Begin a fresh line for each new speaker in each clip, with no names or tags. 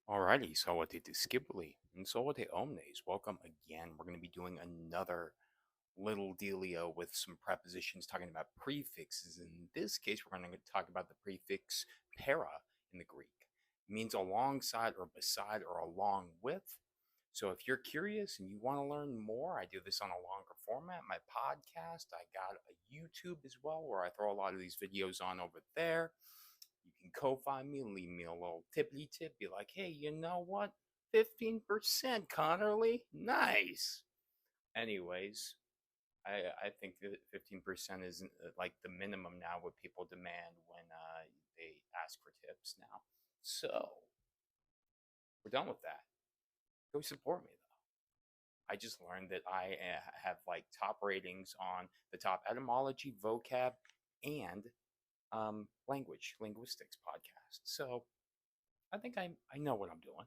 Alrighty, salute skibberly and salute omnes. Welcome again. We're going to be doing another little dealio with some prepositions talking about prefixes. In this case, we're going to talk about the prefix para in the Greek. It means alongside or beside or along with. So if you're curious and you want to learn more, I do this on a longer format. My podcast, I got a YouTube as well where I throw a lot of these videos on over there. You can co-find me, leave me a little tippity tip, be like, hey, you know what? 15% Connerly? Nice. Anyways, I think that 15% is like the minimum now what people demand when they ask for tips now. So we're done with that. Go support me though. I just learned that I have like top ratings on the top etymology, vocab, and linguistics podcast. So I think I know what I'm doing,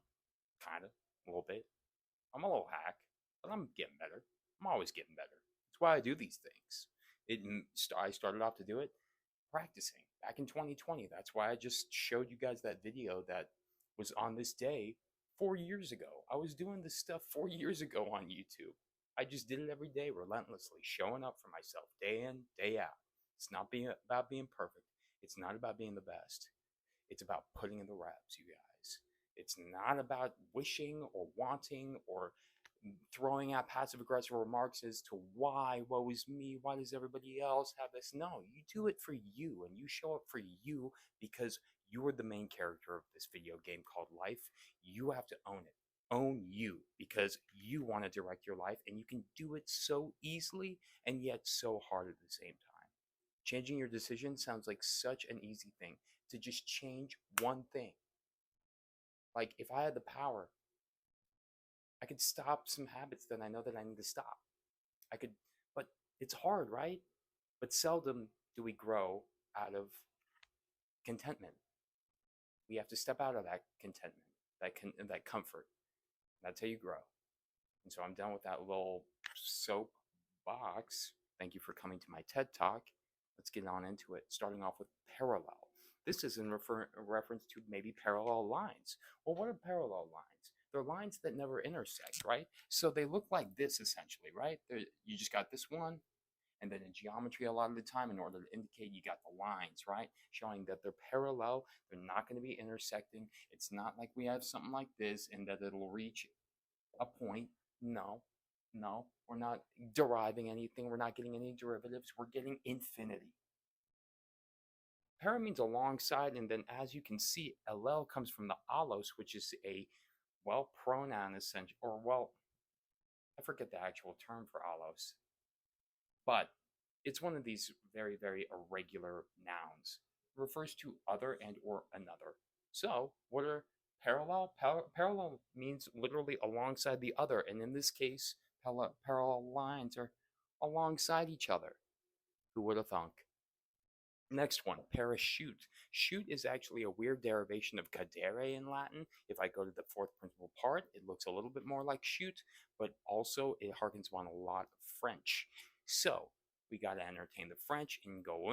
kind of, a little bit. I'm a little hack, but I'm getting better. I'm always getting better. That's why I do these things. I started off to do it practicing back in 2020. That's why I just showed you guys that video that was on this day 4 years ago. I was doing this stuff 4 years ago on YouTube. I just did it every day relentlessly, showing up for myself day in, day out. It's not about being perfect. It's not about being the best. It's about putting in the reps, you guys. It's not about wishing or wanting or throwing out passive aggressive remarks as to why, woe is me, why does everybody else have this? No, you do it for you and you show up for you because you are the main character of this video game called life. You have to own it. Own you because you want to direct your life and you can do it so easily and yet so hard at the same time. Changing your decision sounds like such an easy thing to just change one thing. Like if I had the power, I could stop some habits that I know that I need to stop. I could, but it's hard, right? But seldom do we grow out of contentment. We have to step out of that contentment, that comfort. That's how you grow. And so I'm done with that little soap box. Thank you for coming to my TED Talk. Let's get on into it, starting off with parallel. This is in reference to maybe parallel lines. Well, what are parallel lines? They're lines that never intersect, right? So they look like this essentially, right? You just got this one, and then in geometry, a lot of the time, in order to indicate you got the lines, right? Showing that they're parallel, they're not going to be intersecting. It's not like we have something like this and that it'll reach a point. No, no, we're not deriving anything. We're not getting any derivatives. We're getting infinity. Para means alongside, and then as you can see, ll comes from the allos, which is a pronoun essentially, or I forget the actual term for allos, but it's one of these very, very irregular nouns. It refers to other and or another. So, what are parallel? Parallel means literally alongside the other, and in this case, parallel lines are alongside each other. Who would have thunk? Next one, parachute. Shoot is actually a weird derivation of cadere in Latin. If I go to the fourth principal part, it looks a little bit more like shoot, but also it harkens on a lot of French. So we got to entertain the French and go,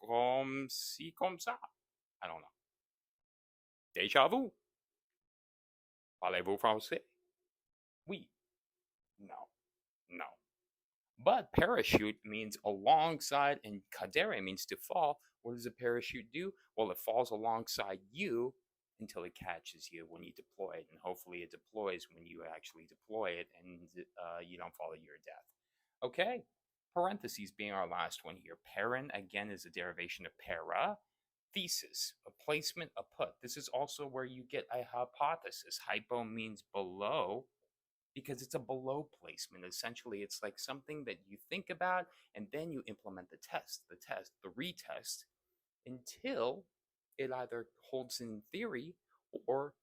comme ci, comme ça. I don't know. Déjà vu. Parlez-vous français? Oui. No. No. But parachute means alongside, and cadere means to fall. What does a parachute do? Well, it falls alongside you until it catches you when you deploy it, and hopefully it deploys when you actually deploy it, and you don't fall to your death. Okay. Parentheses being our last one here. Paren again is a derivation of para. Thesis, a placement, a put. This is also where you get a hypothesis. Hypo means below, because it's a below placement. Essentially, it's like something that you think about and then you implement the retest until it either holds in theory or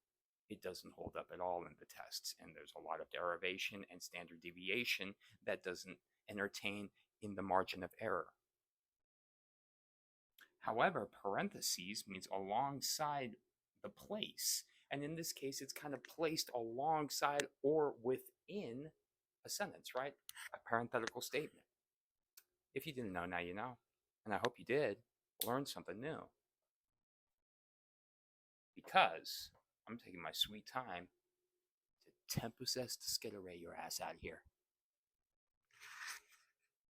it doesn't hold up at all in the tests. And there's a lot of derivation and standard deviation that doesn't entertain in the margin of error. However, parentheses means alongside the place. And in this case, it's kind of placed alongside or within a sentence, right? A parenthetical statement. If you didn't know, now you know. And I hope you did learn something new. because I'm taking my sweet time to tempossess to skid array your ass out of here.